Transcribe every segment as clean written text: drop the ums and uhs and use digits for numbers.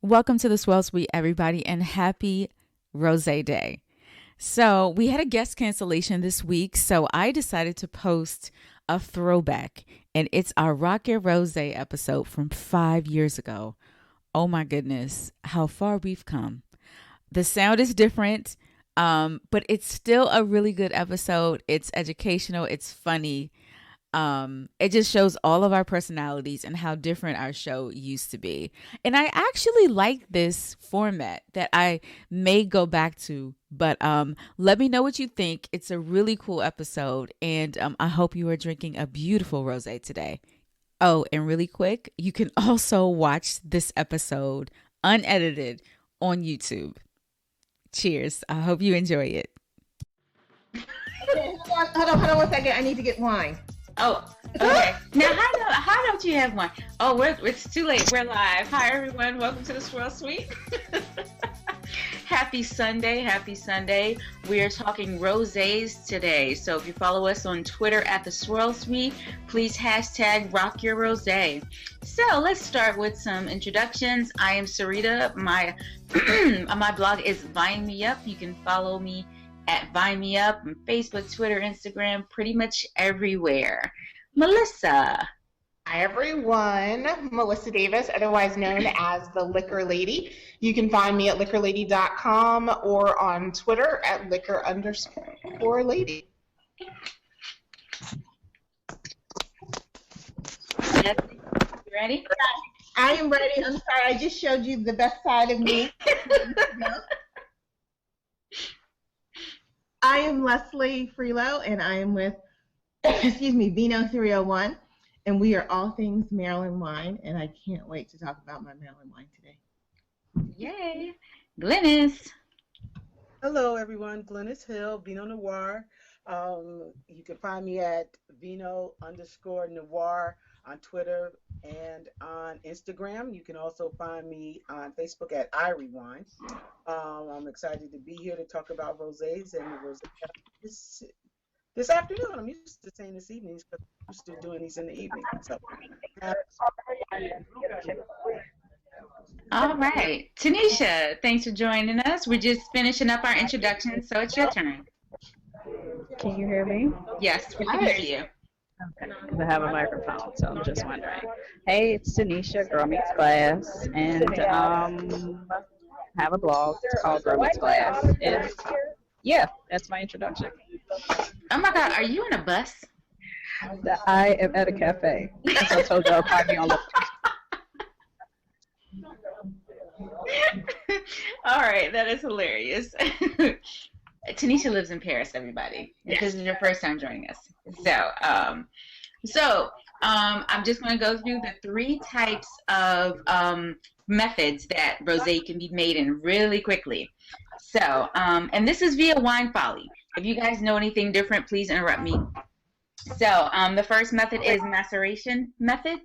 Welcome to the Swell Suite, everybody, and happy Rosé Day. So, we had a guest cancellation this week, so I decided to post a throwback, and it's our Rock Your Rosé episode from 5 years ago. Oh my goodness, how far we've come. The sound is different, but it's still a really good episode. It's educational, it's funny, it just shows all of our personalities and how different our show used to be. And I actually like this format that I may go back to, but let me know what you think. It's a really cool episode, and I hope you are drinking a beautiful rosé today. Oh, and really quick, you can also watch this episode unedited on YouTube. Cheers. I hope you enjoy it. Okay, hold on 1 second. I need to get wine. Oh, okay. Now, how don't you have one? Oh, it's too late. We're live. Hi, everyone. Welcome to the Swirl Suite. Happy Sunday. Happy Sunday. We are talking rosés today. So if you follow us on Twitter at the Swirl Suite, please hashtag Rock Your Rosé. So let's start with some introductions. I am Sarita. My my blog is Vine Me Up. You can follow me at Vine Me Up on Facebook, Twitter, Instagram, pretty much everywhere. Melissa. Hi, everyone. Melissa Davis, otherwise known as the Liquor Lady. You can find me at liquorlady.com or on Twitter at liquor_lady. You ready? I am ready. I'm sorry. I just showed you the best side of me. I am Leslie Freelo, and I am with, Vino 301, and we are all things Maryland wine, and I can't wait to talk about my Maryland wine today. Yay. Glennis. Hello, everyone. Glennis Hill, Vino Noir. You can find me at Vino_Noir on Twitter and on Instagram. You can also find me on Facebook at Irie Wine. I'm excited to be here to talk about rosés and rosé this afternoon. I'm used to saying this evening because I'm used to doing these in the evening. So, All right. Tanisha, thanks for joining us. We're just finishing up our introduction, so it's your turn. Can you hear me? Yes, we can hear you. Okay, because I have a microphone, so I'm just wondering. Hey, it's Tanisha, Girl Meets Glass, and have a blog. It's called Girl Meets Glass. And yeah, that's my introduction. Oh my God, are you in a bus? I am at a cafe. As I told you, I'll probably be on the. All right, that is hilarious. Tanisha lives in Paris, everybody. If this is your first time joining us. So, I'm just going to go through the 3 types of methods that rosé can be made in really quickly. So, and this is via Wine Folly. If you guys know anything different, please interrupt me. So, the first method is maceration method.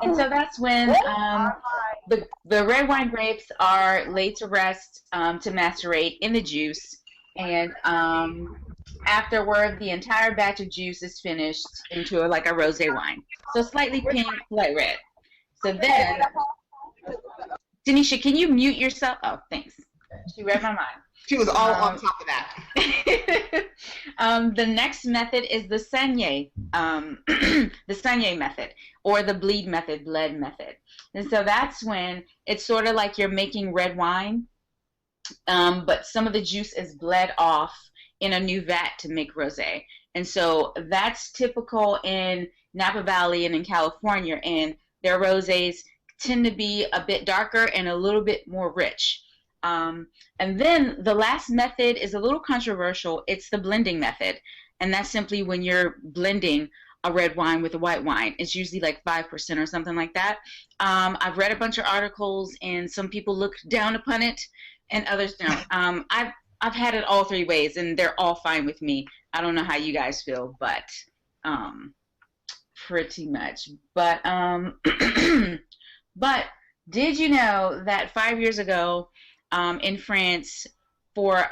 And so that's when the red wine grapes are laid to rest to macerate in the juice. And afterward, the entire batch of juice is finished into like a rosé wine. So slightly pink, light red. So then, Tanisha, can you mute yourself? Oh, thanks. She read my mind. She was all on top of that. The next method is the saignée, the saignée method, or the bleed method, bled method. And so that's when it's sort of like you're making red wine, but some of the juice is bled off in a new vat to make rosé. And so that's typical in Napa Valley and in California, and their rosés tend to be a bit darker and a little bit more rich. And then the last method is a little controversial. It's the blending method. And that's simply when you're blending a red wine with a white wine. It's usually like 5% or something like that. I've read a bunch of articles, and some people look down upon it and others don't. I've had it all 3 ways, and they're all fine with me. I don't know how you guys feel, but pretty much. But but did you know that 5 years ago, in France, for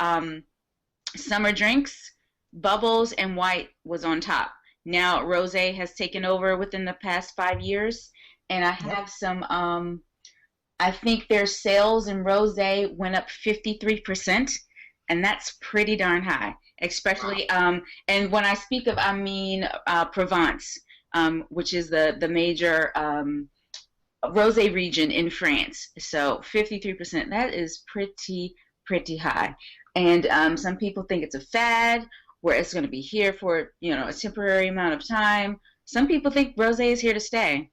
summer drinks, bubbles and white was on top. Now rosé has taken over within the past 5 years, and I have some I think their sales in rosé went up 53%, and that's pretty darn high. Especially, and when I speak of, I mean Provence, which is the major rosé region in France. So 53%, that is pretty high. And some people think it's a fad, where it's going to be here for, a temporary amount of time. Some people think rosé is here to stay.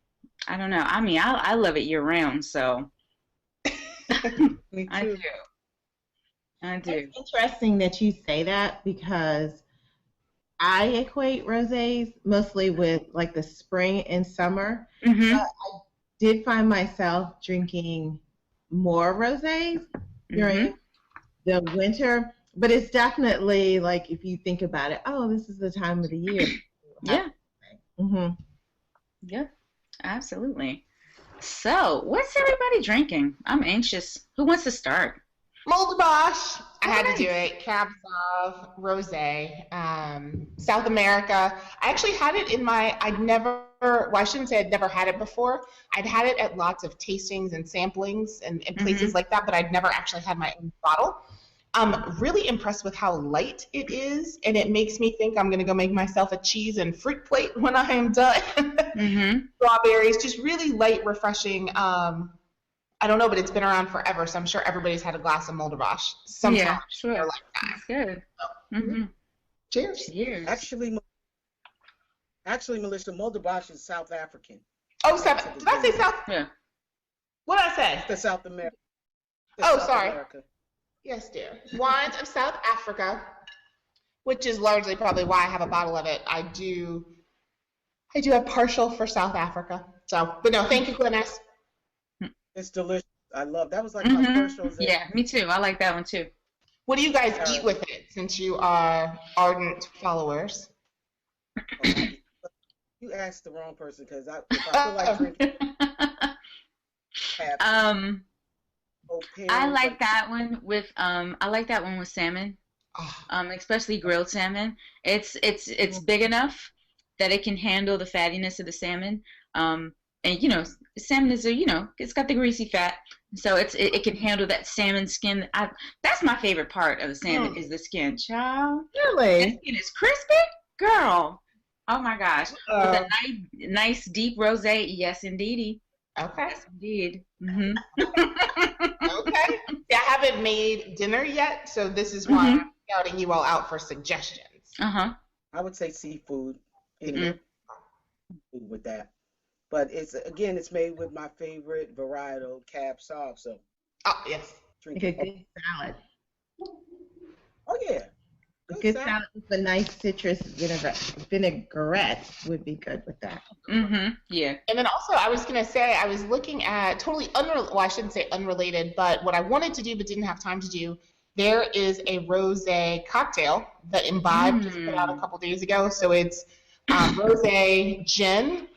I don't know. I mean, I love it year round, so Me I too. do. I do. It's interesting that you say that because I equate rosés mostly with like the spring and summer. Mm-hmm. But I did find myself drinking more rosés during the winter. But it's definitely like if you think about it, oh, this is the time of the year. Yeah. Mm-hmm. Yeah. Absolutely. So, what's everybody drinking? I'm anxious. Who wants to start? Moldabosh. I had to do it. Cab Sauv, Rosé, South America. I actually had it in I shouldn't say I'd never had it before. I'd had it at lots of tastings and samplings and places like that, but I'd never actually had my own bottle. I'm really impressed with how light it is, and it makes me think I'm going to go make myself a cheese and fruit plate when I am done. Strawberries, just really light, refreshing. I don't know, but it's been around forever, so I'm sure everybody's had a glass of Moldabosh sometime Yeah, sure. in their lifetime. That's good. So, Cheers. Cheers. Actually, Melissa, Moldabosh is South African. Oh, did I say South? Yeah. What did I say? The South America. Sorry. Yes, dear. Wines of South Africa, which is largely probably why I have a bottle of it. I do have partial for South Africa. So, but no, thank you, Glennis. It's delicious. I love that. Was like my first rosé. Yeah, me too. I like that one too. What do you guys eat with it, since you are ardent followers? You asked the wrong person because if I feel like drinking. I like that one with salmon. Especially grilled salmon. It's big enough that it can handle the fattiness of the salmon. And salmon is it's got the greasy fat, so it can handle that salmon skin. That's my favorite part of the salmon is the skin. Child, really? The skin is crispy, girl. Oh my gosh, with a nice deep rosé. Yes, indeedy. Okay. Yes, indeed. Okay. See, I haven't made dinner yet, so this is why I'm scouting you all out for suggestions. I would say seafood. Food with that. But it's made with my favorite varietal, Cab Sauv. So, yes, Like a good salad. Oh yeah, A good salad with a nice citrus vinaigrette would be good with that. Yeah. And then also, I was gonna say, I was looking at totally I shouldn't say unrelated, but what I wanted to do but didn't have time to do. There is a rosé cocktail that Imbibe just put out a couple days ago. So it's rosé gin,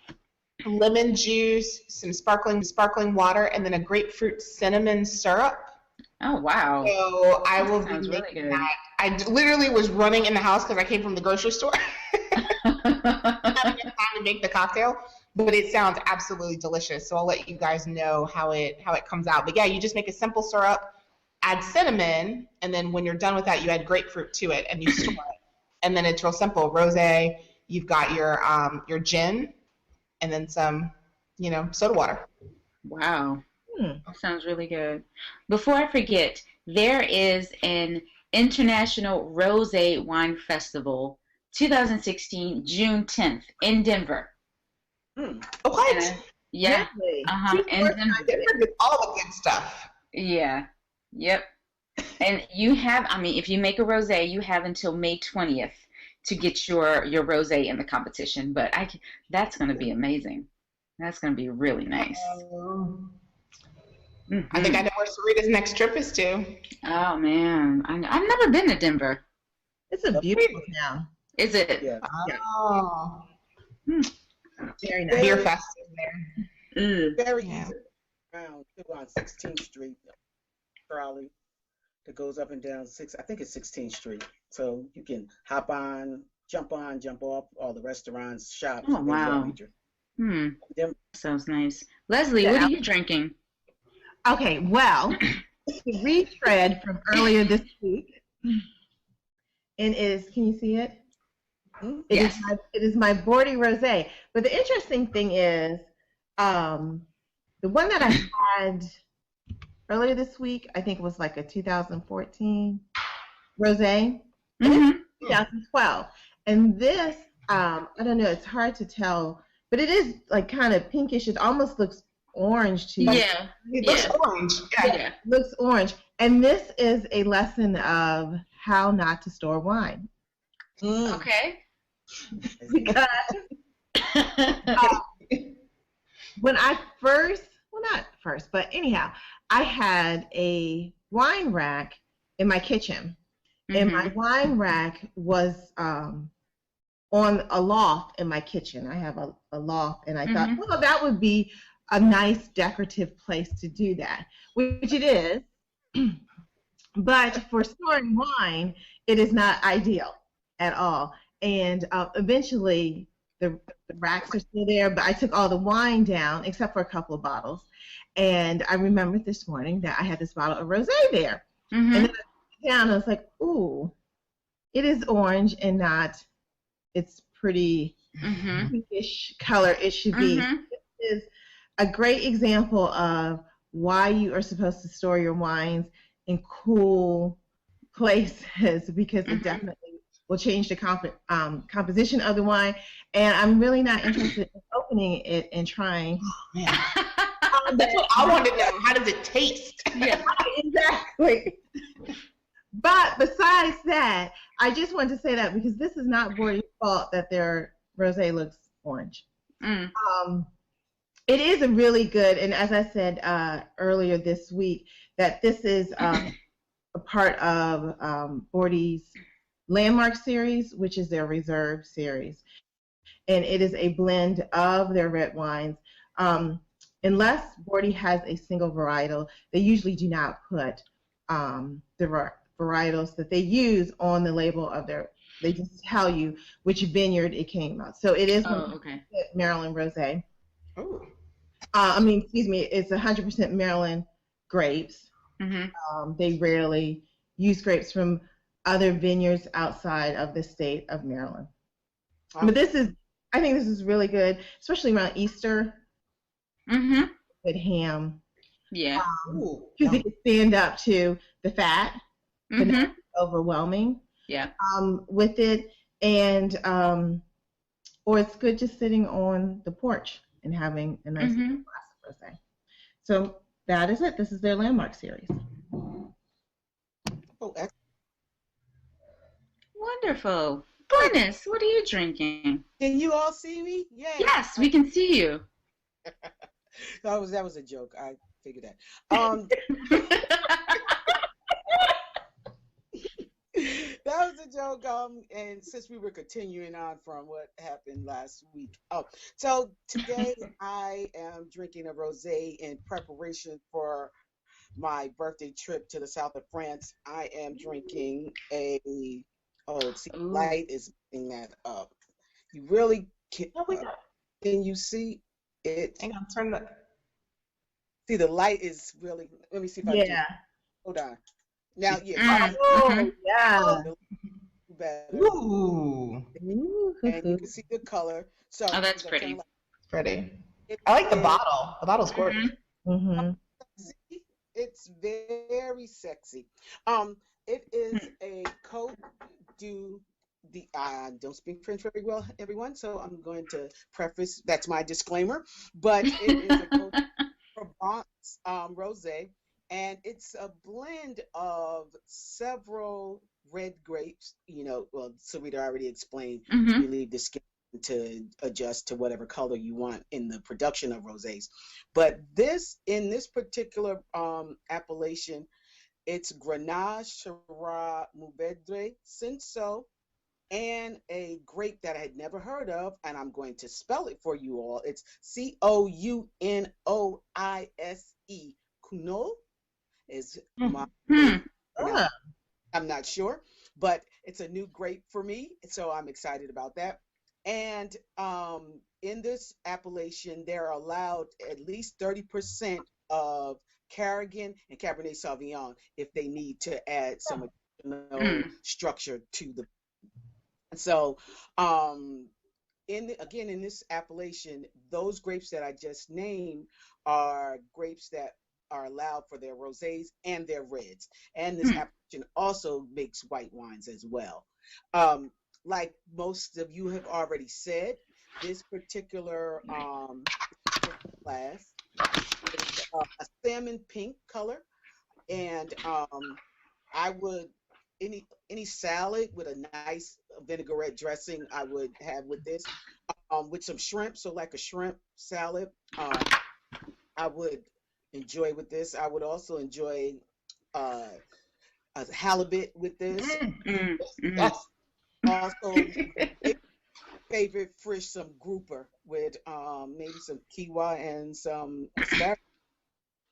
lemon juice, some sparkling water, and then a grapefruit cinnamon syrup. Oh, wow. So I will be really making good. that. I literally was running in the house because I came from the grocery store. Having time to make the cocktail, but it sounds absolutely delicious. So I'll let you guys know how it comes out. But yeah, you just make a simple syrup, add cinnamon, and then when you're done with that, you add grapefruit to it and you store it. And then it's real simple. Rosé, you've got your gin, and then some, soda water. Wow. That sounds really good. Before I forget, there is an International Rosé Wine Festival 2016, June 10th in Denver. What? Yeah. Really? In Denver. Denver gets all the good stuff. Yeah. Yep. And you have, if you make a rosé, you have until May 20th to get your rosé in the competition. But that's going to be amazing. That's going to be really nice. I think I know where Sarita's next trip is to. Oh, man. I've never been to Denver. It's a beautiful town. Is it? Yeah. Oh. Very nice. Beer fest is there. Very easy. Around on 16th Street, trolley that goes up and down I think it's 16th Street. So you can hop on, jump off, all the restaurants, shops. Oh, wow. Denver. Sounds nice. Leslie, what are you drinking? Okay, well, the retread from earlier this week, and is, can you see it? Yes. It is my Bordy Rosé. But the interesting thing is, the one that I had earlier this week, I think it was like a 2014 Rosé, and it's 2012. And this, I don't know, it's hard to tell, but it is like kind of pinkish. It almost looks orange to you. Yeah. It looks orange. Yeah. It looks orange. And this is a lesson of how not to store wine. Okay. Because when I first, well, not first, but anyhow, I had a wine rack in my kitchen. And my wine rack was on a loft in my kitchen. I have a loft, and I thought, well, that would be a nice decorative place to do that, which it is. But for storing wine, it is not ideal at all. And eventually, the racks are still there, but I took all the wine down except for a couple of bottles. And I remembered this morning that I had this bottle of rosé there. And then I put it down, and I was like, ooh, it is orange and not its pretty pinkish color it should be. This is a great example of why you are supposed to store your wines in cool places, because it definitely will change the composition of the wine. And I'm really not interested in opening it and trying. That's what I want to know. How does it taste? Yeah. Exactly. But besides that, I just wanted to say that because this is not Bordy's fault that their rosé looks orange. It is a really good, and as I said earlier this week, that this is a part of Bordy's Landmark series, which is their Reserve series. And it is a blend of their red wines. Unless Bordy has a single varietal, they usually do not put the varietals that they use on the label of their, they just tell you which vineyard it came out. So it is Maryland Rosé. It's 100% Maryland grapes. They rarely use grapes from other vineyards outside of the state of Maryland. But I think this is really good, especially around Easter. Good ham. Yeah. Because it can stand up to the fat, but not overwhelming. Yeah. With it, and or it's good just sitting on the porch and having a nice glass of rosé. So that is it. This is their Landmark series. Wonderful. Glynis, what are you drinking? Can you all see me? Yay. Yes, we can see you. That was a joke. I figured that. That was a joke. And since we were continuing on from what happened last week, so today I am drinking a rosé in preparation for my birthday trip to the south of France. I am drinking a light is picking that up. You really can. Can you see it? Hang on, turn the. See, the light is really. Let me see if I can. Hold on. Now, better. Ooh. And you can see the color. So that's pretty. Pretty. I like the bottle. The bottle's gorgeous. It's very sexy. It is a Côte du. Don't speak French very well, everyone. So I'm going to preface. That's my disclaimer. But it is a Côte Provence rosé. And it's a blend of several red grapes. Well, Sarita already explained. You leave the skin to adjust to whatever color you want in the production of rosés. But in this particular appellation, it's Grenache, Syrah, Mourvedre, Cinsault, and a grape that I had never heard of, and I'm going to spell it for you all. It's Counoise. Counoise is my I'm not sure, but it's a new grape for me, so I'm excited about that. And in this appellation, they're allowed at least 30% of Carrigan and Cabernet Sauvignon if they need to add some additional structure to the. So, in this appellation, those grapes that I just named are grapes that are allowed for their rosés and their reds. And this appellation also makes white wines as well. Like most of you have already said, this particular class is a salmon pink color, and I would any salad with a nice vinaigrette dressing I would have with this, with some shrimp, so like a shrimp salad, I would enjoy with this. I would also enjoy a halibut with this. That's also favorite fish, some grouper with maybe some kiwa and some asparagus.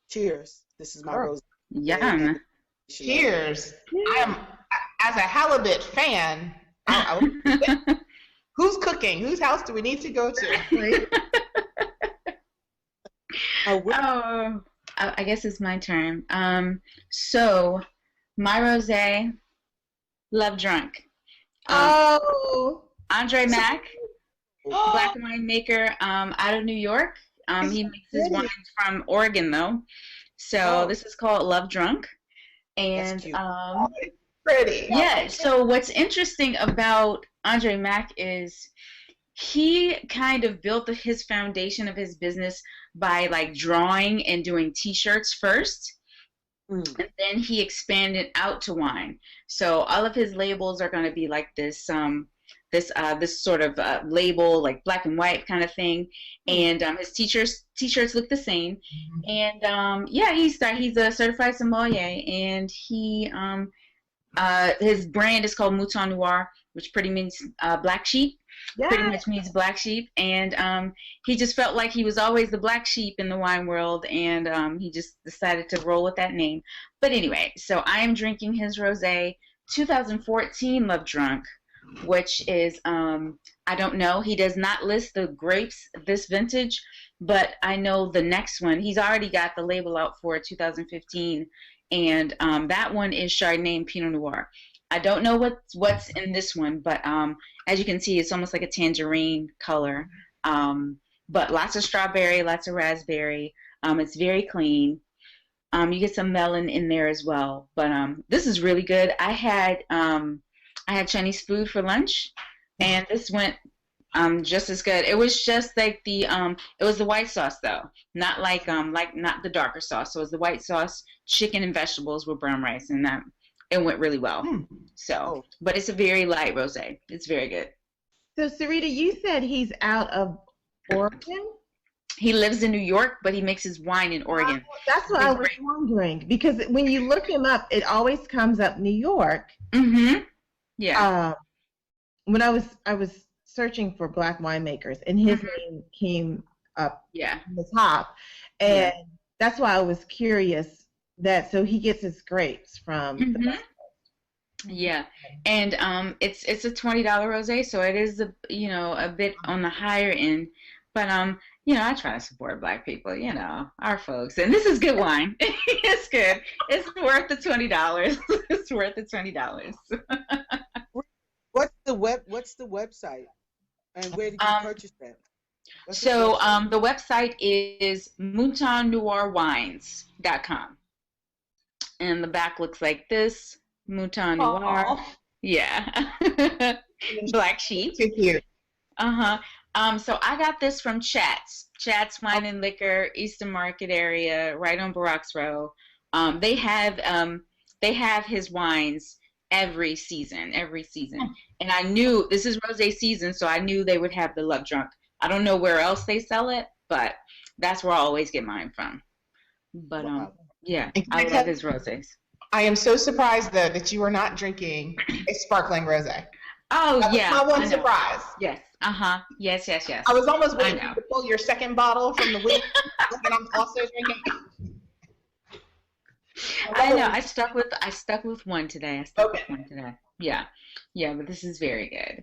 Cheers. This is my rose. Yum. Cheers. I am, as a halibut fan, who's cooking? Whose house do we need to go to? I guess it's my turn. So my rosé, Love Drunk. Andre Mack, black wine maker out of New York. He makes his wines from Oregon though. So this is called Love Drunk. And pretty. Yeah, so what's interesting about Andre Mack is he kind of built his foundation of his business by like drawing and doing t-shirts first. And then he expanded out to wine. So all of his labels are going to be like this this sort of label, like black and white kind of thing. And his t-shirts look the same. And yeah, he's a certified sommelier, and he his brand is called Mouton Noir, which pretty means black sheep. Pretty much means black sheep. And he just felt like he was always the black sheep in the wine world, and he just decided to roll with that name. But anyway, so I am drinking his rosé 2014 Love Drunk, which is I don't know, he does not list the grapes this vintage, but I know the next one, he's already got the label out for 2015, and that one is Chardonnay and Pinot Noir. I don't know what's in this one, but as you can see, it's almost like a tangerine color, but lots of strawberry, lots of raspberry. It's very clean. You get some melon in there as well, but this is really good. I had Chinese food for lunch, and this went just as good. It was just like the it was the white sauce though, not like not the darker sauce. So it was the white sauce, chicken and vegetables with brown rice, and that it went really well. So, but it's a very light rosé. It's very good. So Sarita, you said he's out of Oregon? He lives in New York, but he makes his wine in Oregon. That's what I was wondering, because when you look him up, it always comes up New York. Yeah. When I was searching for black winemakers, and his name came up on the top, and that's why I was curious. So he gets his grapes from the West Coast. Yeah, and it's a $20 rosé, so it is a bit on the higher end, but I try to support black people, our folks, and this is good wine. It's good. It's worth the $20. It's worth the $20. What's the website, and where did you purchase that? The website is moutonnoirwines.com. And the back looks like this. Mouton Noir. Yeah. Black sheep. Too cute. So I got this from Chat's Wine and Liquor, Eastern Market area, right on Barracks Row. They have his wines every season. And I knew this is rosé season, so I knew they would have the Love Drunk. I don't know where else they sell it, but that's where I always get mine from. But yeah, I love his rosés. I am so surprised though that you are not drinking a sparkling rosé. Oh, that yeah. was my one surprise. Yes. Yes. I was almost waiting to pull your second bottle from the week, and I'm also drinking. I know. I stuck with one today. Yeah. But this is very good.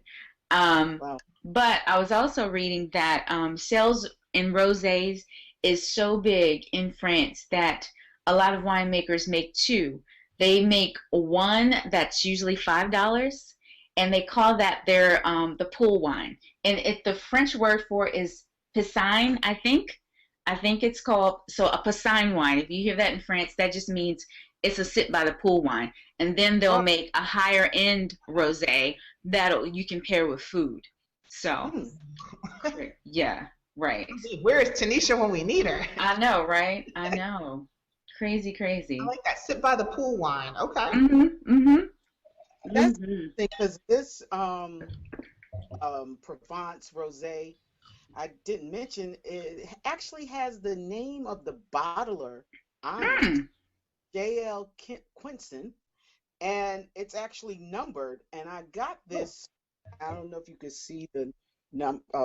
Wow. But I was also reading that sales in rosés is so big in France that a lot of winemakers make two. They make one that's usually $5, and they call that their the pool wine. And the French word for it is piscine, I think. I think it's called, so a piscine wine. If you hear that in France, that just means it's a sit by the pool wine. And then they'll make a higher end rosé that you can pair with food. So, yeah, right. Where is Tanisha when we need her? I know, right? I know. Crazy, crazy. I like that. Sit by the pool wine. Okay. Mm-hmm. Mm-hmm. That's because this Provence rosé, I didn't mention, it actually has the name of the bottler on it, J.L. Quinson, and it's actually numbered. And I got this. I don't know if you could see the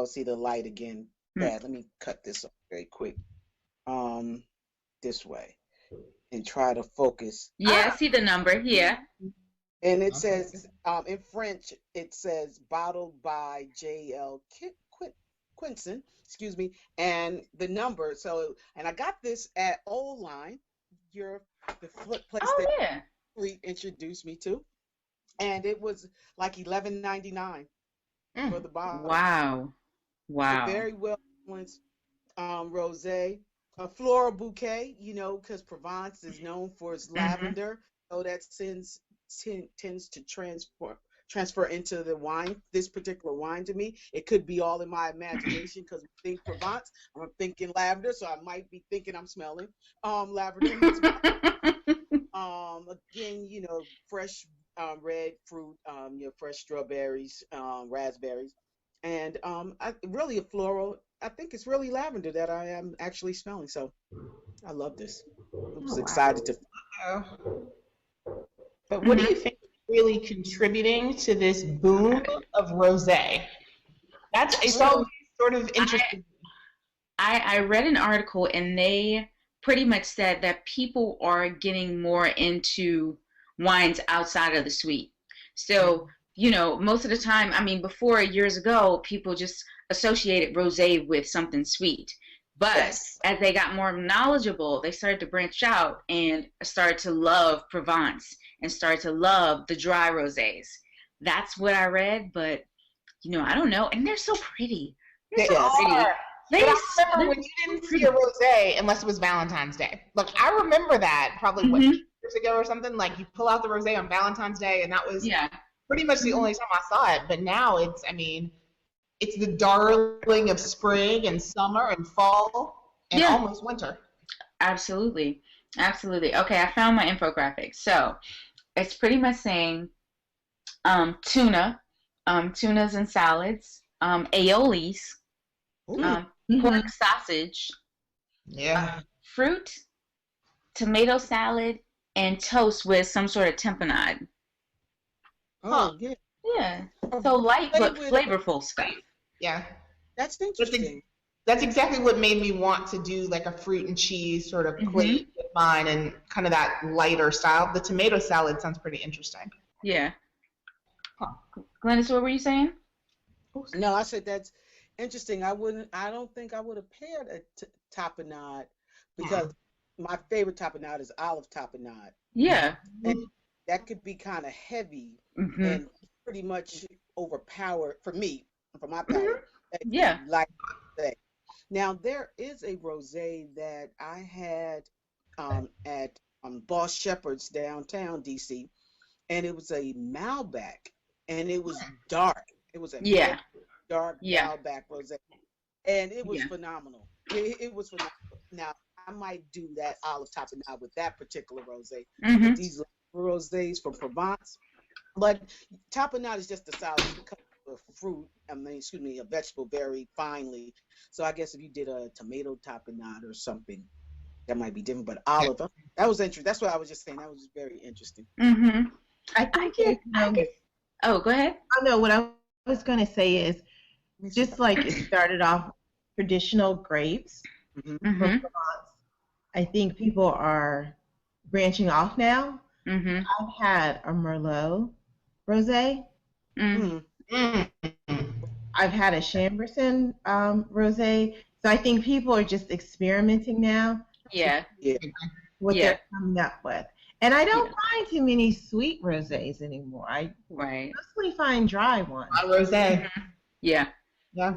see the light again. Bad. Let me cut this off very quick. This way, and try to focus. Yeah, I see the number. Yeah. And it says, in French, it says bottled by J.L. Quinson, excuse me, and the number. So, and I got this at Old Line, the place that you introduced me to, and it was like $11.99 for the bottle. Wow. A very well balanced rosé, a floral bouquet, because Provence is known for its lavender, so that tends to transfer into the wine, this particular wine to me. It could be all in my imagination because I think Provence, I'm thinking lavender, so I might be thinking I'm smelling lavender. Again, fresh red fruit, fresh strawberries, raspberries, and really a floral. I think it's really lavender that I am actually smelling. So I love this. I was excited to. But what do you think is really contributing to this boom of rosé? It's always sort of interesting. I read an article, and they pretty much said that people are getting more into wines outside of the sweet. So, most of the time, I mean, before years ago, people just associated rosé with something sweet. But as they got more knowledgeable, they started to branch out and started to love Provence and started to love the dry rosés. That's what I read, but I don't know. And they're so pretty. They're so pretty. But I remember when you didn't see a rosé unless it was Valentine's Day. Look, I remember that probably 2 years ago or something. Like you pull out the rosé on Valentine's Day, and that was pretty much the only time I saw it. But now it's the darling of spring and summer and fall and almost winter. Absolutely. Absolutely. Okay, I found my infographic. So it's pretty much saying tunas and salads, aiolis, pork sausage, fruit, tomato salad, and toast with some sort of tamponade. Oh, yeah. Yeah. So light but flavorful stuff. Yeah. That's interesting. That's exactly what made me want to do like a fruit and cheese sort of plate with mine and kind of that lighter style. The tomato salad sounds pretty interesting. Yeah. Glennis, what were you saying? No, I said that's interesting. I don't think I would have paired a tapenade because my favorite tapenade is olive tapenade. Yeah. And that could be kind of heavy and pretty much overpowered for me, for my palate. Yeah. Like that. Now there is a rosé that I had at Boss Shepherd's downtown DC, and it was a Malbec, and it was dark. It was a dark Malbec rosé, and it was phenomenal. It was phenomenal. Now I might do that olive tapenade with that particular rosé. These rosés from Provence, but tapenade is just the solid fruit. A vegetable very finely. So I guess if you did a tomato tapenade or something, that might be different. But olive, that was interesting. That's what I was just saying. That was very interesting. I think Oh, go ahead. I know what I was going to say is just like it started off traditional grapes from Provence. I think people are branching off now. I've had a Merlot rosé. I've had a Chamberson rosé. So I think people are just experimenting now. Yeah. what Yeah. they're coming up with. And I don't Yeah. find too many sweet rosés anymore. I Right. mostly find dry ones. Rosé. Yeah. Yeah.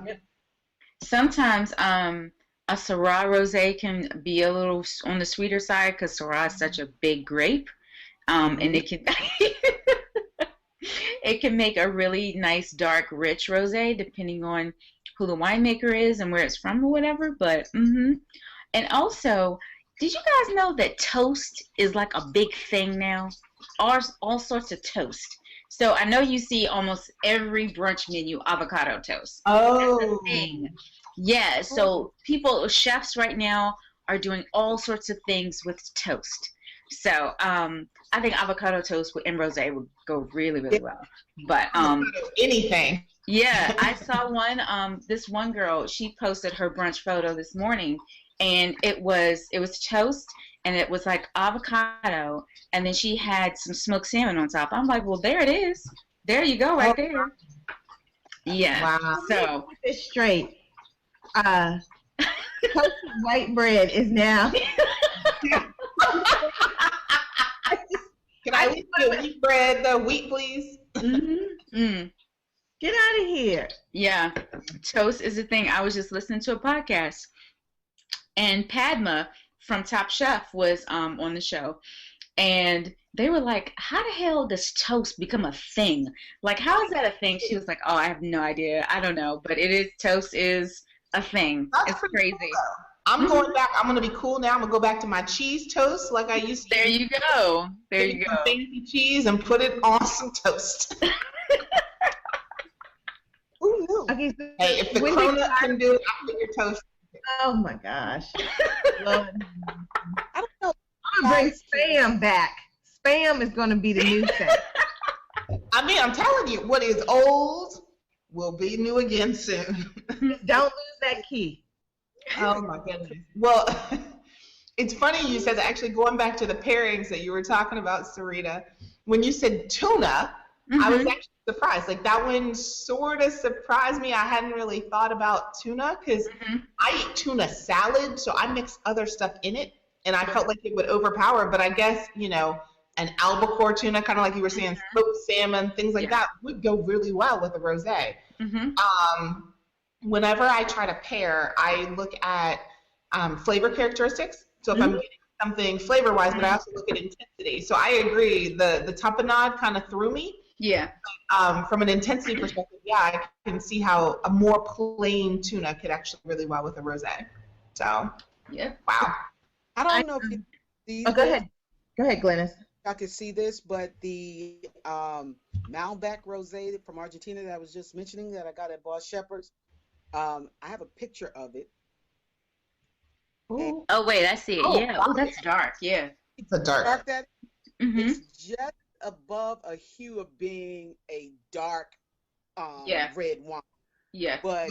Sometimes a Syrah rosé can be a little on the sweeter side because Syrah is such a big grape. And it can it can make a really nice dark rich rosé depending on who the winemaker is and where it's from or whatever. But and also, did you guys know that toast is like a big thing now? All sorts of toast. So I know you see almost every brunch menu avocado toast. Oh. That's a thing. Yeah, so chefs right now are doing all sorts of things with toast. So I think avocado toast and rosé would go really, really well. But anything. yeah, I saw one. This one girl, she posted her brunch photo this morning, and it was toast, and it was like avocado, and then she had some smoked salmon on top. I'm like, well, there it is. There you go, right there. Yeah. Wow. So Get this straight. Toasted white bread is now. Can I leave the wheat bread, the wheat, please? Get out of here. Yeah, toast is a thing. I was just listening to a podcast, and Padma from Top Chef was on the show, and they were like, how the hell does toast become a thing? Like, how is that a thing? She was like, oh, I have no idea. I don't know, but toast is a thing. It's crazy. Cool, I'm going back. I'm going to be cool now. I'm going to go back to my cheese toast like I used to. There you go. There you go. Fancy cheese and put it on some toast. Who knew? Okay, so Hey, if the cronut can do it, I'll put your toast. oh my gosh. Lord. I don't know. I'm going to bring Spam back. Spam is going to be the new thing. I mean, I'm telling you, what is old will be new again soon. Don't lose that key. Oh my goodness. Well, it's funny you said that. Actually, going back to the pairings that you were talking about, Sarita, when you said tuna, I was actually surprised. Like, that one sort of surprised me. I hadn't really thought about tuna because I eat tuna salad, so I mix other stuff in it, and I felt like it would overpower. But I guess, an albacore tuna, kind of like you were saying, smoked salmon, things like that, would go really well with a rosé. Whenever I try to pair, I look at flavor characteristics. So if I'm getting something flavor-wise, but I also look at intensity. So I agree. The tapenade kind of threw me. Yeah. From an intensity perspective, I can see how a more plain tuna could actually really well with a rosé. So, wow. I don't know if you see Go ahead. Go ahead, Glennis. I could see this, but the Malbec rosé from Argentina that I was just mentioning that I got at Boss Shepherd's, I have a picture of it. Ooh. Oh wait, I see it. Yeah. Oh, that's dark. Yeah. It's a dark. It's just above a hue of being a dark red wine. Yeah. But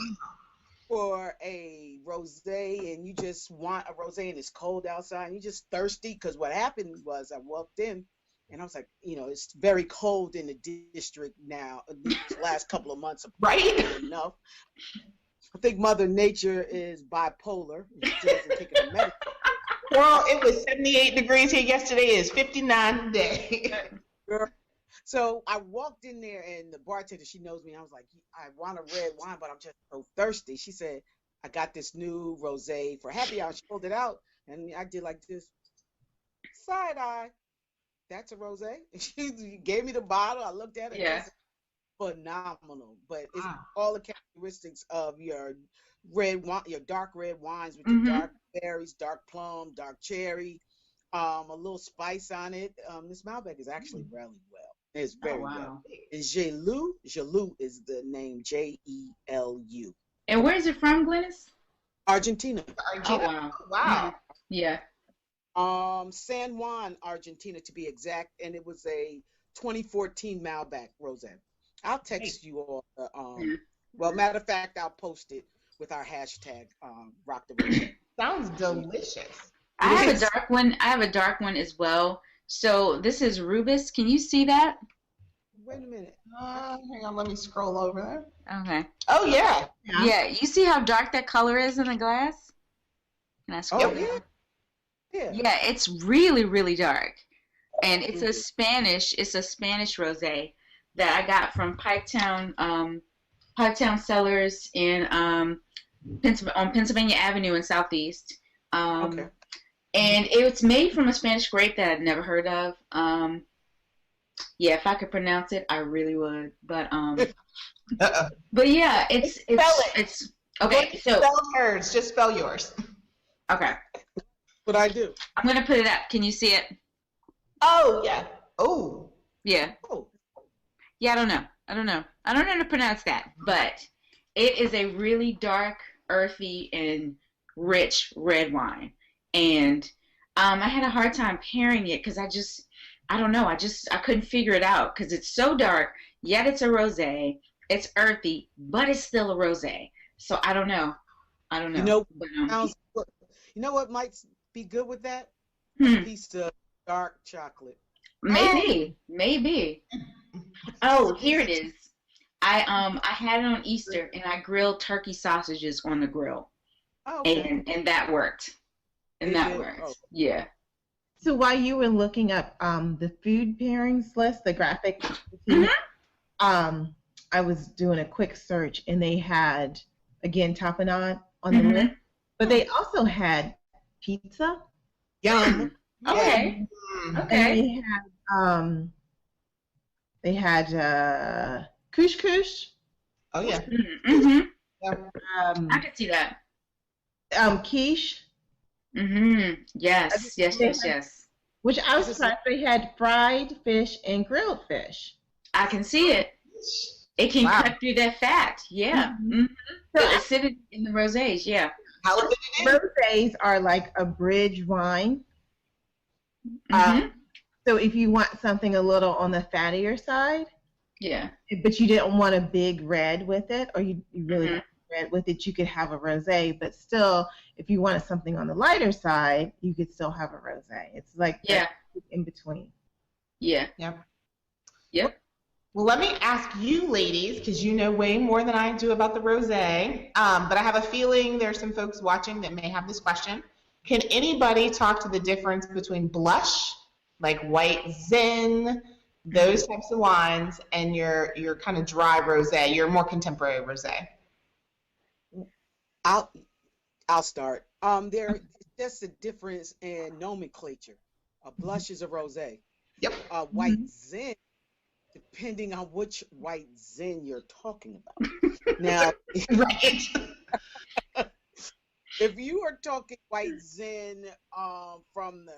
for a rosé, and you just want a rosé and it's cold outside and you're just thirsty, because what happened was I walked in and I was like, it's very cold in the district now, these last couple of months. Right? Enough. I think Mother Nature is bipolar. She doesn't take it medicine. Well, it was 78 degrees here yesterday. It's 59 today. So I walked in there, and the bartender, she knows me. I was like, I want a red wine, but I'm just so thirsty. She said, I got this new rosé for happy hour. She pulled it out, and I did like this side eye. That's a rosé. She gave me the bottle. I looked at it. Yeah. Phenomenal, but it's all the characteristics of your red wine, your dark red wines with your dark berries, dark plum, dark cherry, a little spice on it. This Malbec is actually really well. It's very well. It's Jelu. Jelu is the name, Jelu. And where is it from, Glennis? Argentina. Oh, wow. Wow. Yeah. San Juan, Argentina, to be exact, and it was a 2014 Malbec rosé. I'll text you all. Well, matter of fact, I'll post it with our hashtag Rock the Rosé. Sounds delicious. I have a dark one. I have a dark one as well. So this is Rubus. Can you see that? Wait a minute. Hang on, let me scroll over there. Okay. Oh yeah. Yeah. You see how dark that color is in the glass? Can I scroll? Oh yeah. Yeah, it's really, really dark. And it's a Spanish rosé that I got from Piketown Cellars in on Pennsylvania Avenue in Southeast. Okay. And it's made from a Spanish grape that I'd never heard of. Yeah, if I could pronounce it, I really would. But yeah, it's okay. So spell hers. Just spell yours. okay, What I do? I'm gonna put it up. Can you see it? Oh yeah. Oh. Yeah. Oh, Yeah, I don't know. I don't know how to pronounce that, but it is a really dark, earthy, and rich red wine. And I had a hard time pairing it because I don't know. I couldn't figure it out because it's so dark, yet it's a rosé. It's earthy, but it's still a rosé. So I don't know. you know, But, you know what might be good with that? hmm, A piece of dark chocolate. maybe. Oh, here it is. I had it on Easter and I grilled turkey sausages on the grill, Oh, okay. and that worked. And It that did? worked. Oh. Yeah. So while you were looking up the food pairings list, the graphic, Mhm. I was doing a quick search and they had, again, tapenade on the Mhm. list, but they also had pizza. Yum. Okay. Mm. Okay. And they had couscous, Oh yeah. Mm-hmm. I um, can see that. quiche, Mm-hmm. Yes. which I was surprised they had fried fish and grilled fish. I can see it. It can Wow. cut through that fat. Yeah. Mm-hmm. So it's sitting in the rosés. Yeah. How is it? Rosés are like a bridge wine. Mm-hmm. So if you want something a little on the fattier side, Yeah. but you didn't want a big red with it, or you really Mhm. want red with it, you could have a rosé. But still, if you wanted something on the lighter side, you could still have a rosé. It's like the Yeah. in between. Yeah. Yep. Yep. Well, let me ask you, ladies, because you know way more than I do about the rosé. But I have a feeling there's some folks watching that may have this question. Can anybody talk to the difference between blush, like white zin, those types of wines, and your kind of dry rosé, your more contemporary rosé? I'll start. There's just a difference in nomenclature. A blush is a rosé. Yep. White zin, depending on which white zin you're talking about. Now, Right. if you are talking white zin from the,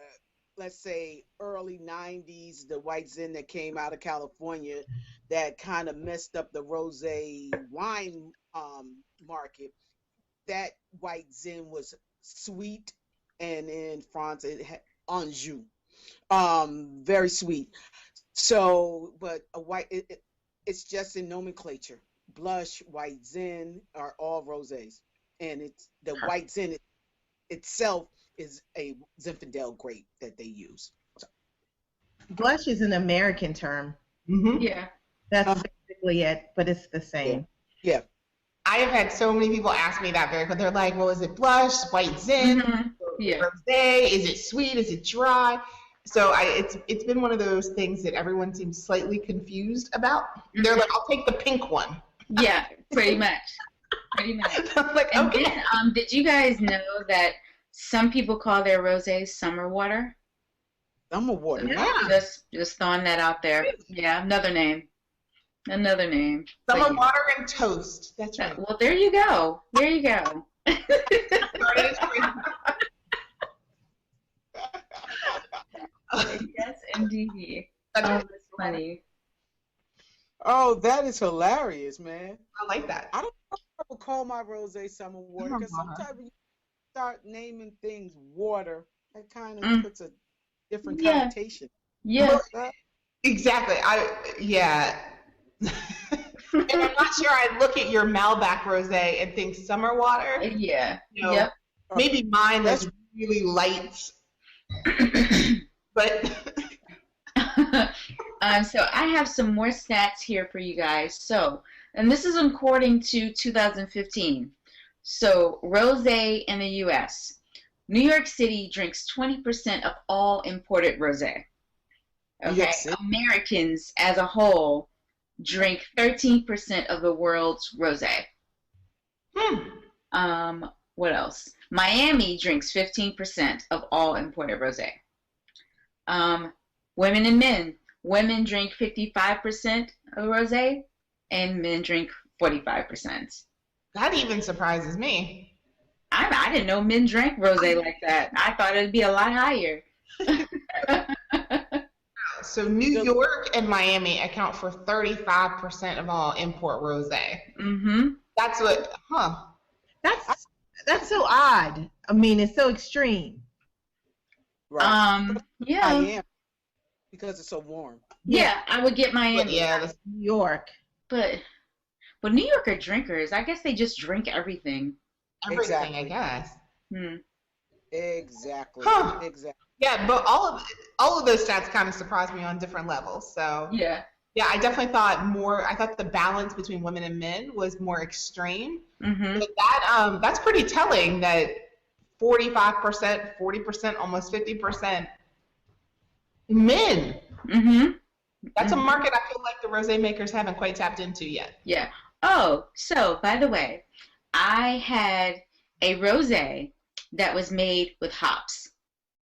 let's say, early 90s, the white zin that came out of California that kind of messed up the rosé wine market, that white zin was sweet, and in France it had Anjou, very sweet. So, but it's just in nomenclature. Blush, white zin are all rosés, and it's the white zin itself is a Zinfandel grape that they use. So, Blush is an American term. Mm-hmm. Yeah. That's basically it, but it's the same. yeah. I have had so many people ask me that very quickly. They're like, well, is it blush, white zin, Mhm. Yeah. rosé? Is it sweet? Is it dry? So it's been one of those things that everyone seems slightly confused about. They're like, I'll take the pink one. Yeah. Pretty much. I'm like, And okay. then, did you guys know that some people call their rosés summer water? Summer water. Yeah. Wow. Just throwing that out there. Yeah. Another name. Another name. But Summer yeah. water and toast. That's right. Well, there you go. There you go. Yes, indeed. Oh, that's funny. Oh, that is hilarious, man. I like that. I don't know if I would call my rosé summer water, because sometimes when you start naming things water, that kind of puts a different Yeah. connotation. Yeah. Exactly. Yeah. And I'm not sure I'd look at your Malbec rosé and think summer water. Yeah. You know, Yep. maybe mine is really light, but So I have some more stats here for you guys. So, and this is according to 2015. So, rosé in the U.S. New York City drinks 20% of all imported rosé. Okay, Americans as a whole drink 13% of the world's rosé. What else? Miami drinks 15% of all imported rosé. Women and men. Women drink 55% of rosé, and men drink 45%. That even surprises me. I didn't know men drank rosé like that. I thought it'd be a lot higher. So New York and Miami account for 35% of all import rosé. Mm-hmm. That's what, That's so odd. I mean, it's so extreme. Right. Yeah. Miami, because it's so warm. Yeah, I would get Miami. Yeah, that's New York. But New York are drinkers. I guess they just drink everything. everything, I guess. Exactly. Huh. Exactly. Yeah, but all of those stats kind of surprised me on different levels. So Yeah, I definitely thought I thought the balance between women and men was more extreme. Mm-hmm. But that's pretty telling that 45%, 40%, almost 50% men. Mm-hmm. That's a market I feel like the rosé makers haven't quite tapped into yet. Yeah. Oh, so by the way, I had a rosé that was made with hops.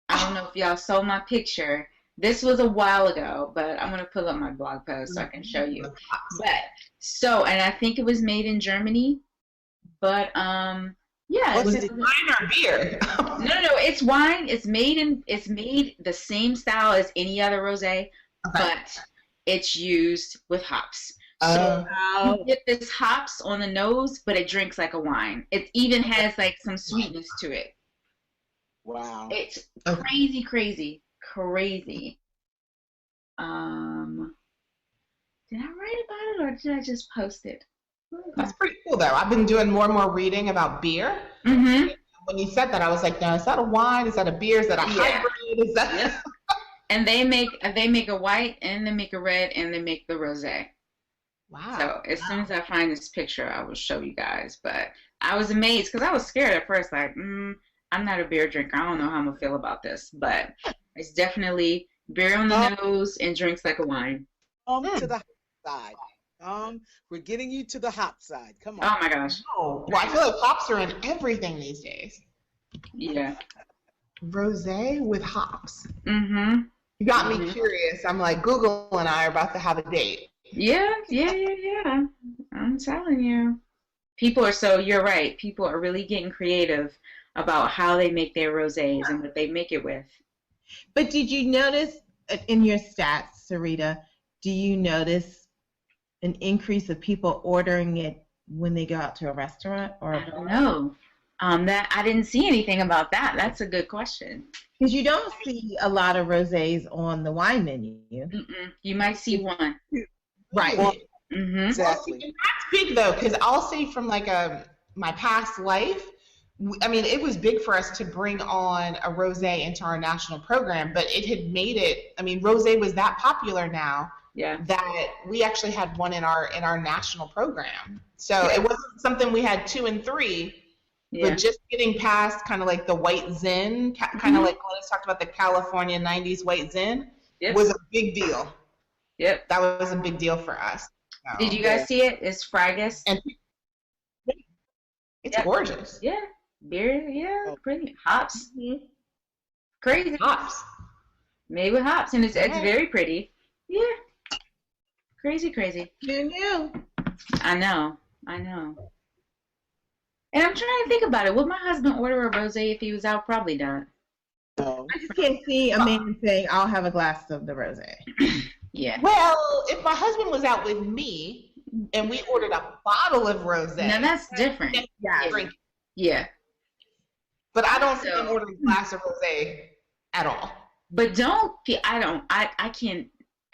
I don't know if y'all saw my picture. This was a while ago, but I'm gonna pull up my blog post so I can show you. And I think it was made in Germany. But yeah, Was it wine or beer? no, it's wine. It's made the same style as any other rosé, but it's used with hops. So you get this hops on the nose, but it drinks like a wine. It even has like some sweetness to it. Wow. It's crazy. Did I write about it or did I just post it? That's pretty cool, though. I've been doing more and more reading about beer. Mm-hmm. When you said that, I was like, "No, is that a wine? Is that a beer? Is that a hybrid? Is that?" Yes. And they make a white, and they make a red, and they make the rosé. Wow. So as soon as I find this picture, I will show you guys. But I was amazed because I was scared at first, like, I'm not a beer drinker. I don't know how I'm gonna feel about this, but it's definitely beer on the nose and drinks like a wine. To the hot side. We're getting you to the hop side. Come on. Oh my gosh. Oh, well, I feel like hops are in everything these days. Yeah. Rosé with hops. Mm-hmm. You got me curious. I'm like, Google and I are about to have a date. Yeah. I'm telling you. You're right. People are really getting creative about how they make their rosés and what they make it with. But did you notice in your stats, Sarita, do you notice an increase of people ordering it when they go out to a restaurant? Or I don't know. That I didn't see anything about that. That's a good question. Because you don't see a lot of rosés on the wine menu. You might see one. Right. Mm-hmm. Exactly. Well, that's big, though, because I'll say from like my past life, I mean, it was big for us to bring on a rosé into our national program, but it had made it, I mean, rosé was that popular now that we actually had one in our national program. So it wasn't something we had 2 and 3, but just getting past kind of like the white Zen, kind of like Glennis talked about the California 90s white Zen, was a big deal. Yep. That was a big deal for us. So, did you guys see it? It's Fragus. And it's gorgeous. Yeah. Beer, pretty. Hops. Crazy. Hops. Made with hops. And it's very pretty. Yeah. Crazy. You knew. I know. And I'm trying to think about it. Would my husband order a rosé if he was out? Probably not. No. I just can't see a man saying, I'll have a glass of the rosé. Yeah. Well, if my husband was out with me and we ordered a bottle of rosé. Now that's different. Drink. Yeah. But I don't think I'm ordering a glass of rosé at all. But I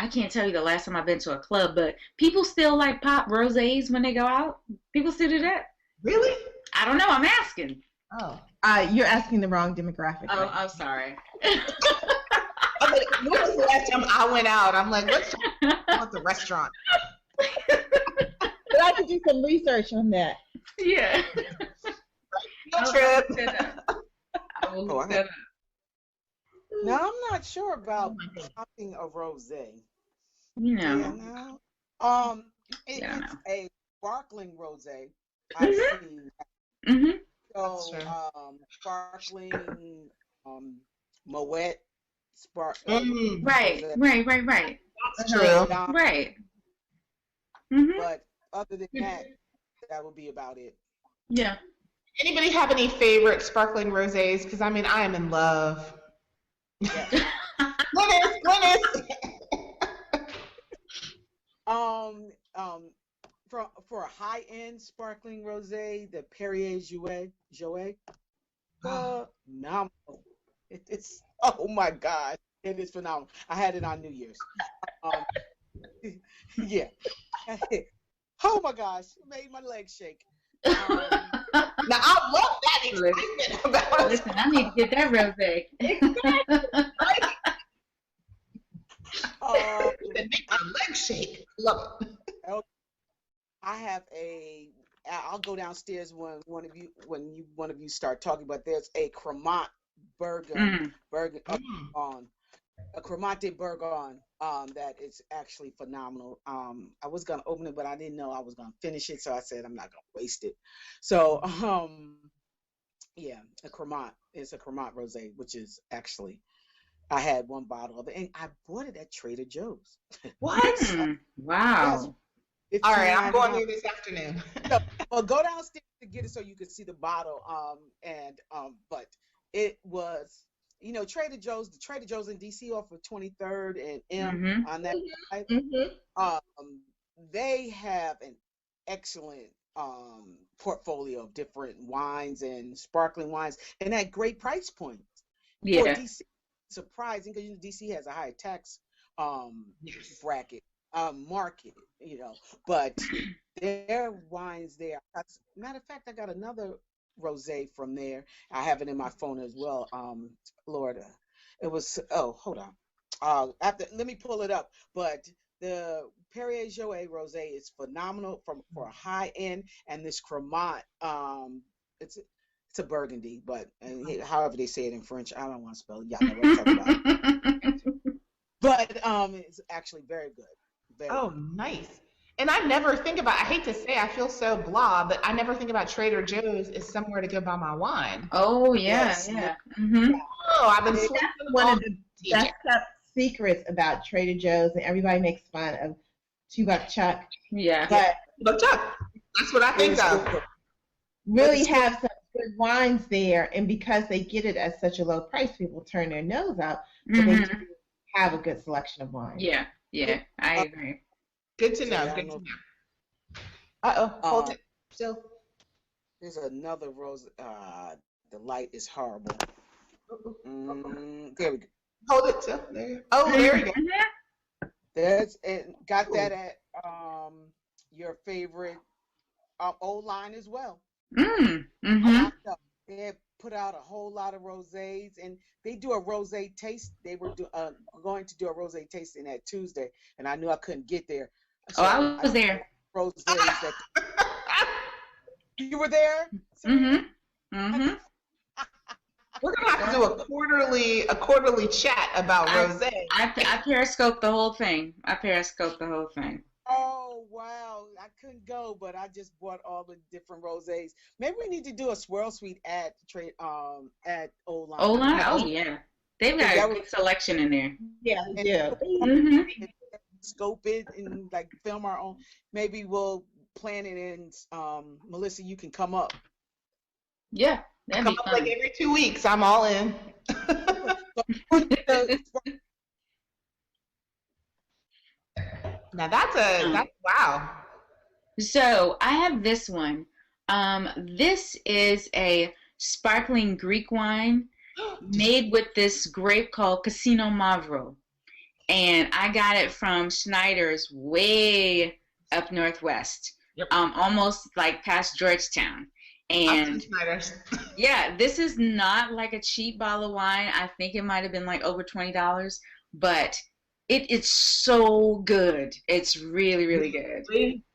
can't tell you the last time I've been to a club, but people still like pop rosés when they go out. People still do that. Really? I don't know. I'm asking. Oh. You're asking the wrong demographic. Oh, I'm sorry. I'm like, when was the last time I went out? I'm like, let's talk about the restaurant. But I could do some research on that. Yeah. Trip. I will Oh, look that up. now I'm not sure about popping a rosé. You Yeah, know. no. Yeah, I It's know. a sparkling rosé. I've seen that. Mhm. That's So, true. sparkling, Moet, Right. rosé. Right. That's true. Right. Mhm. But other than that, that would be about it. Yeah. Anybody have any favorite sparkling rosés? Because I mean, I am in love. Yeah. Glynis. For a high end sparkling rosé, the Perrier Jouet, phenomenal. It's oh my God, it is phenomenal. I had it on New Year's. Um, yeah. Oh my gosh, it made my legs shake. Now I love that excitement about it. Listen, I need to get that rosé. It makes my legs shake. Love it. I have a. I'll go downstairs when one of you start talking. But there's a Cremant Burgon on a Cremant Burgon that is actually phenomenal. I was gonna open it, but I didn't know I was gonna finish it, so I said I'm not gonna waste it. So yeah, a Cremant is a Cremant rosé, which is actually I had one bottle of it, and I bought it at Trader Joe's. What? Wow. Yes, All right, I'm going $15.99. there this afternoon. Well, go downstairs to get it so you can see the bottle. But it was, Trader Joe's. The Trader Joe's in DC off of 23rd and M on that side. They have an excellent portfolio of different wines and sparkling wines, and at great price points. For Yeah. DC, surprising because DC has a high tax bracket. Market, but their wines there. Matter of fact, I got another rosé from there. I have it in my phone as well. Lord, it was. Oh, hold on. Let me pull it up. But the Perrier Jouet rosé is phenomenal for a high end, and this Cremant, it's a Burgundy, but however they say it in French, I don't want to spell it. Y'all know what I'm talking about. But it's actually very good. Oh, nice. And I never think about, I hate to say, I feel so blah, but I never think about Trader Joe's as somewhere to go buy my wine. Oh, yeah, Yes. yeah. Mm-hmm. Oh, I've been sleeping One on of the best kept secrets about Trader Joe's, and everybody makes fun of $2 Chuck. Yeah. But Look up. That's what I think of. really have some good wines there, and because they get it at such a low price, people turn their nose up, but they do have a good selection of wines. Yeah, I agree. Good to know. Good to know. Uh-oh, hold it. Still. There's another rose. The light is horrible. There we go. Hold it still. There. Oh, there we go. There's got that at your favorite old line as well. They put out a whole lot of rosés, and they do a rosé taste. They were going to do a rosé tasting that Tuesday, and I knew I couldn't get there. So I was there. Rosés that you were there. We're gonna have to do a quarterly chat about rosé. I periscoped the whole thing. Oh wow, I couldn't go, but I just bought all the different rosés. Maybe we need to do a swirl suite at Old Line. Old Line? Oh yeah, they've got a good selection in there. Yeah, they do. Scope it and like film our own. Maybe we'll plan it, and Melissa, you can come up. Yeah, that'd be Come up fun. like every 2 weeks. I'm all in. Now that's wow. So I have this one. This is a sparkling Greek wine made with this grape called Casino Mavro. And I got it from Schneider's way up northwest, almost like past Georgetown. And Schneider's. yeah, this is not like a cheap bottle of wine. I think it might have been like over $20, but it's so good. It's really, really good.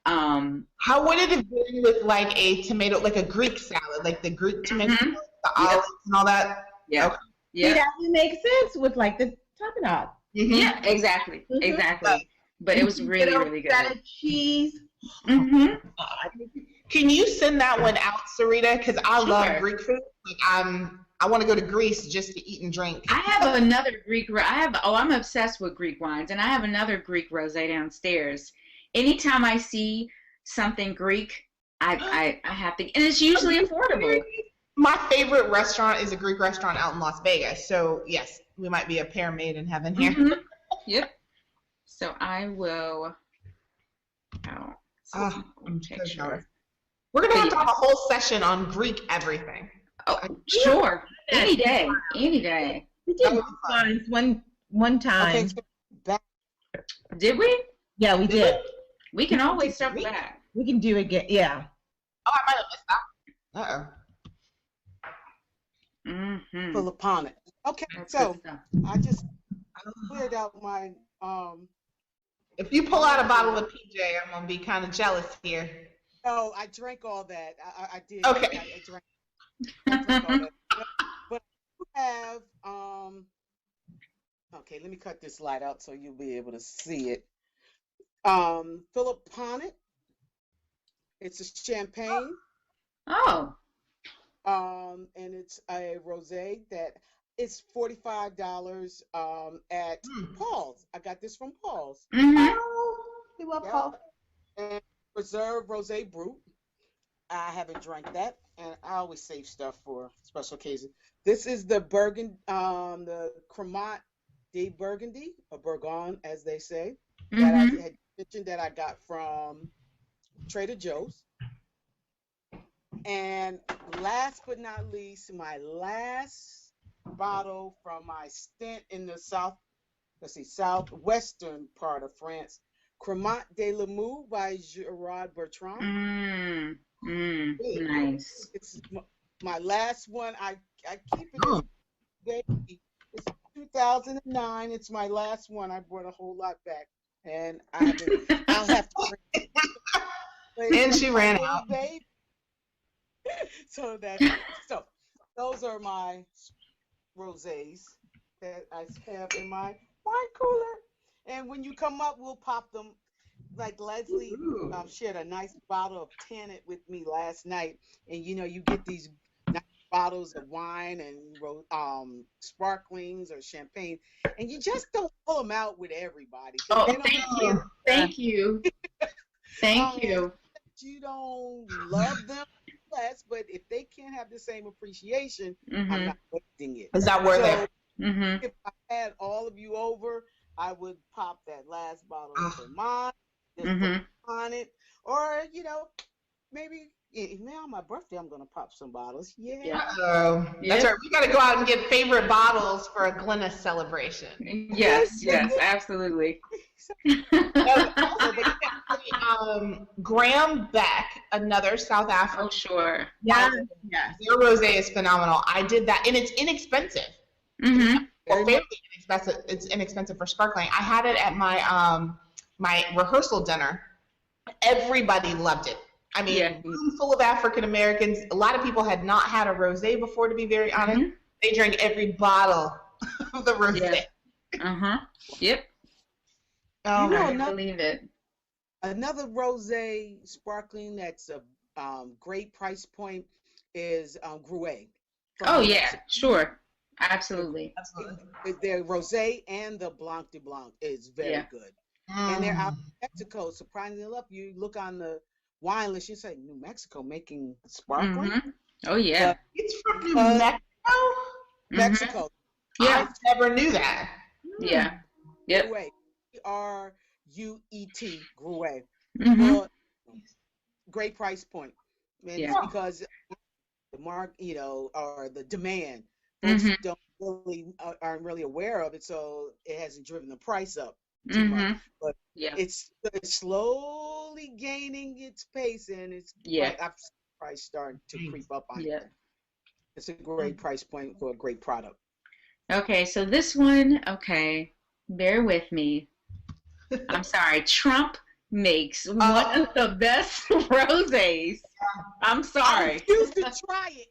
How would it have been with like a tomato, like a Greek salad, like the Greek tomato, the olives and all that? Yeah. Okay. Yeah. that would make sense with like the tapenade. Yeah, exactly. Mhm. Exactly. But it was really, really good. Feta cheese. Mm-hmm. Can you send that one out, Sarita? Because I love Sure. Greek food. Like, I want to go to Greece just to eat and drink. I have another I'm obsessed with Greek wines, and I have another Greek rosé downstairs. Anytime I see something Greek, I have to, and it's usually affordable. My favorite restaurant is a Greek restaurant out in Las Vegas. So yes, we might be a pair made in heaven here. Mm-hmm. Yep. So I will. I'm check so sure. jealous. We're gonna have to have a whole session on Greek everything. Oh, sure. Any day. Any day. We did wines one time. Okay, so back. Did we? Yeah, we did. We can always circle back. We can do it again. Yeah. Oh, I might have missed that. Uh-oh. Mm-hmm. Full upon it. Okay, That's so good stuff. I cleared out my If you pull out a bottle of PJ, I'm gonna be kind of jealous here. no, I drank all that. I did. Okay. I drank all that. But I have okay, let me cut this light out so you'll be able to see it. Philip Bonnet. It's a champagne. Oh. And it's a rosé that it's $45 at Paul's. I got this from Paul's. Mm-hmm. We love Yeah. Paul. And Reserve Rosé Brut. I haven't drank that, and I always save stuff for special occasions. This is the the Cremant de Burgundy, or Bourgogne, as they say, that I had mentioned that I got from Trader Joe's. And last but not least, my last bottle from my stint in the southwestern part of France, Cremant de Limoux by Gerard Bertrand. Nice. It's my last one. I keep it as it's 2009. It's my last one. I brought a whole lot back, and I'll have to bring it. And she ran out. Baby. So those are my rosés that I have in my wine cooler. And when you come up, we'll pop them. Like Leslie shared a nice bottle of Tannet with me last night, and you get these nice bottles of wine and sparklings or champagne, and you just don't pull them out with everybody. Oh, thank you. Thank you. You don't love them less, but if they can't have the same appreciation, I'm not wasting it. Is that worth it? If I had all of you over, I would pop that last bottle of Vermont, just on it, or maybe on my birthday I'm gonna pop some bottles. Yeah. That's right. We got to go out and get favorite bottles for a Glennis celebration. Yes, absolutely. Graham Beck, another South African. Oh, sure. Yes. Their rosé is phenomenal. I did that, and it's inexpensive. Or fairly inexpensive. It's inexpensive for sparkling. I had it at my my rehearsal dinner. Everybody loved it. I mean, room full of African Americans. A lot of people had not had a rosé before, to be very honest. They drank every bottle of the rosé. Yep. I believe it. Another rosé sparkling that's a great price point is Gruet. Oh yeah, sure, absolutely. Their rosé and the Blanc de Blanc is very good, and they're out in Mexico. Surprisingly enough, you look on the wine list, you say New Mexico making sparkling. Oh yeah, it's from New Mexico. Mexico. Yeah, I never knew that. Yeah. Yep. Gruet. Gruet. Gruet. Great price point. And it's because the mark, or the demand, folks aren't really aware of it, so it hasn't driven the price up too much. But it's slowly gaining its pace, and it's I've seen the price starting to creep up on it. It's a great price point for a great product. Okay, so this one, bear with me. I'm sorry, Trump makes one of the best rosés. I'm I sorry. refuse to try it.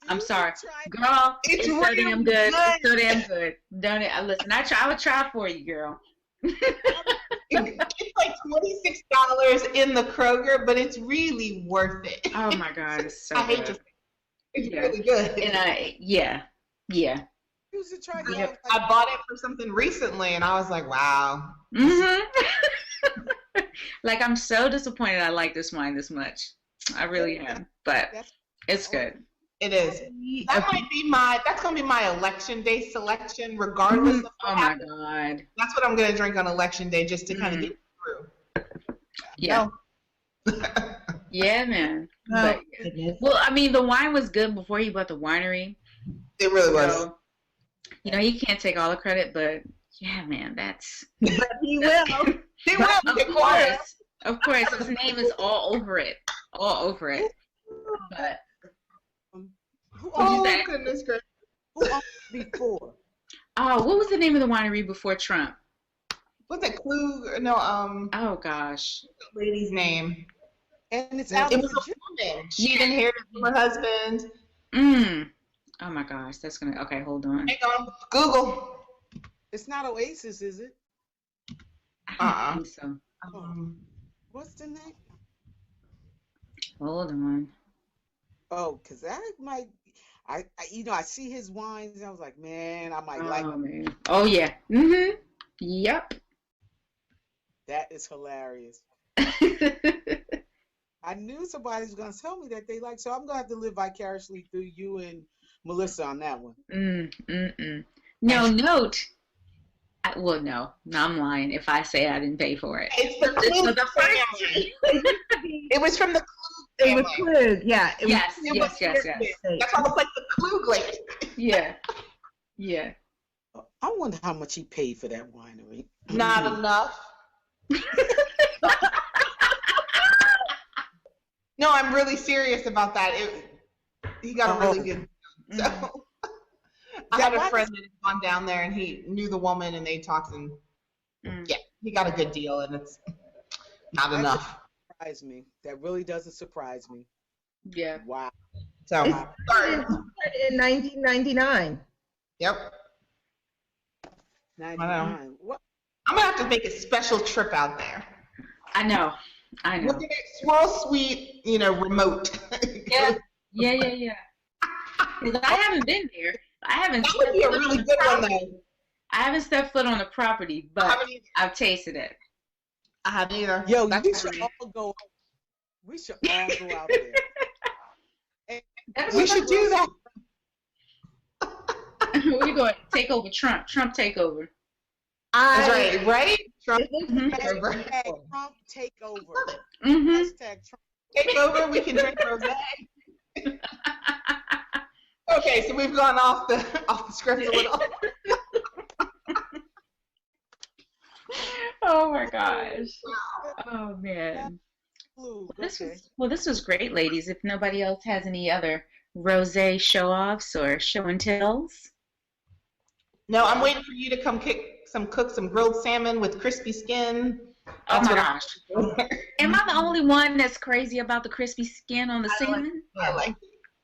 I'm sorry. To try it. Girl, it's so really damn good. good. It's so damn good. Don't it? Listen, I would try for you, girl. It's like $26 in the Kroger, but it's really worth it. Oh my God, it's so I hate good. to say it's Yeah. really good. And yeah. Refuse to try it. Yep. I bought it for something recently, and I was like, wow. Like, I'm so disappointed I like this wine this much. I really am, but That's- it's good. It is. That's gonna be my election day selection, regardless of what Oh my happens. God. That's what I'm gonna drink on election day, just to kind of get through. Yeah. No. Yeah, man. Oh, But, goodness. well, I mean, the wine was good before he bought the winery. It really was. So, you know, he can't take all the credit, but yeah, man, that's. But he will. He will. Of course, his name is all over it. All over it. But, Who What'd you owned say? Goodness gracious. who owned it before? oh, what was the name of the winery before Trump? What's that Klug? No, Oh, gosh. the lady's name. And it's out It of was Virginia. a woman. She inherited from her husband. Oh, my gosh. That's going to. Okay, hold on. Hang on. Google. It's not Oasis, is it? I don't think so. What's the name? Hold on. Oh, because that might. I I see his wines and I was like, man, I might like Oh, them. man. Oh, yeah. Yep. That is hilarious. I knew somebody was going to tell me that they like, so I'm going to have to live vicariously through you and Melissa on that one. No, note. Well, no, I'm lying if I say I didn't pay for it. It's the This was Klug the first family. time. It was from the Klug It was family. Klug, yeah. It Yes, was, yes. That's almost like the Klug lady. Yeah. I wonder how much he paid for that winery. Not enough. No, I'm really serious about that. He got a really good. So I had a friend that had gone down there, and he knew the woman, and they talked, and yeah, he got a good deal, and it's not enough. Surprise me. That really doesn't surprise me. Yeah. Wow. So it sorry. started in 1999. Yep. 99. What? I'm gonna have to make a special trip out there. I know. Look at it, Swirl Sweet, remote. Yeah. Because I haven't been there. I haven't. That would be a really good one, though. I haven't stepped foot on the property, I but haven't either. I've tasted it. I haven't either. Yo, That's we should crazy. all go. We should all go out there. We should do that. Where you going? Take over Trump. Trump takeover. That's right? Trump Hashtag Trump takeover. Hashtag Trump. take over. We can drink rosé. Okay, so we've gone off the script a little. Oh my gosh. Oh man. Blue. This Okay. this was great, ladies. If nobody else has any other rosé show-offs or show and tells. No, I'm waiting for you to come cook some grilled salmon with crispy skin. Oh That's my what gosh. Am I the only one that's crazy about the crispy skin on the salmon? I like.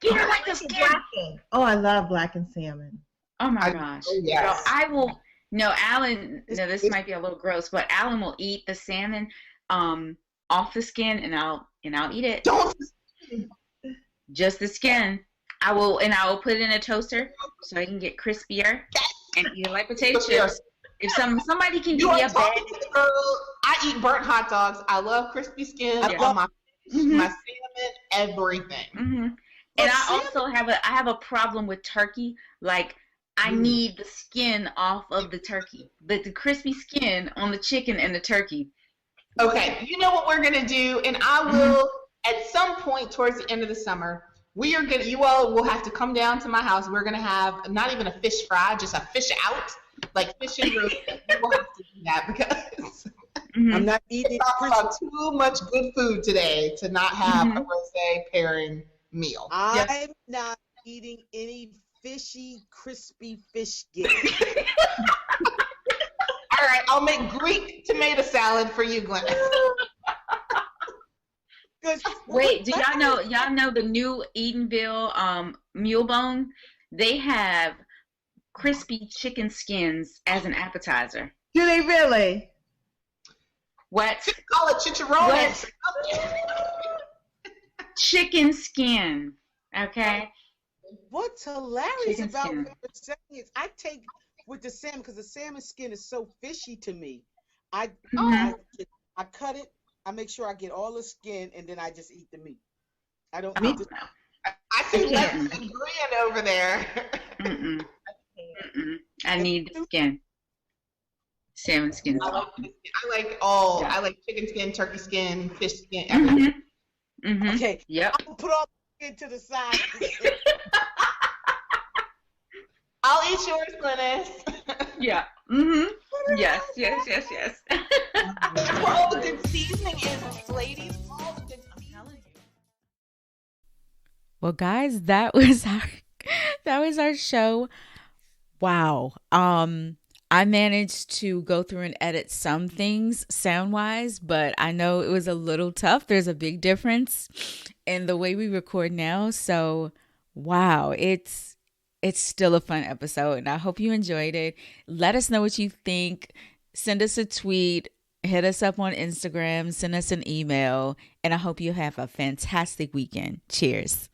You don't like the skin? Blackened. Oh, I love blackened salmon. Oh my gosh. yes. Girl, I will. No, Alan. No, this might be a little gross, but Alan will eat the salmon, off the skin, and I'll eat it. Don't. Just the skin. I will put it in a toaster so I can get crispier and eat it like potato chips. If somebody can give You me are a bag. talking to the girl. I eat burnt hot dogs. I love crispy skin. I Yeah. love my Mhm. my salmon, everything. Mm-hmm. And I also have a problem with turkey. Like I need the skin off of the turkey, but the crispy skin on the chicken and the turkey. Okay, you know what we're gonna do, and I will at some point towards the end of the summer. You all will have to come down to my house. We're gonna have not even a fish fry, just a fish out, like fish and roast. We will have to do that because I'm not we eating talked crispy. about too much good food today to not have a rosé pairing meal. I'm not eating any fishy, crispy fish skin. All right, I'll make Greek tomato salad for you, Glenn. 'Cause Wait, do y'all know the new Edenville mule bone? They have crispy chicken skins as an appetizer. Do they really? What? Call it chicharrones. Chicken skin. Okay. what's hilarious Chicken about skin. what you're saying is I take with the salmon because the salmon skin is so fishy to me. I cut it. I make sure I get all the skin, and then I just eat the meat. I don't. Oh, eat the- no. I see I can't. Leslie Green over there. Mm-mm. Mm-mm. I need the skin. Salmon skin. I like chicken skin, turkey skin, fish skin, everything. Mm-hmm. Mm-hmm. Okay. Yep. I'll put all the skin to the side. I'll eat yours, Glennis. Yeah. Mm-hmm. Yes. For all the good seasoning is, ladies. All the good seasoning. Well, guys, that was our show. Wow. I managed to go through and edit some things sound wise, but I know it was a little tough. There's a big difference in the way we record now. So, wow, it's still a fun episode, and I hope you enjoyed it. Let us know what you think. Send us a tweet, hit us up on Instagram, send us an email, and I hope you have a fantastic weekend. Cheers.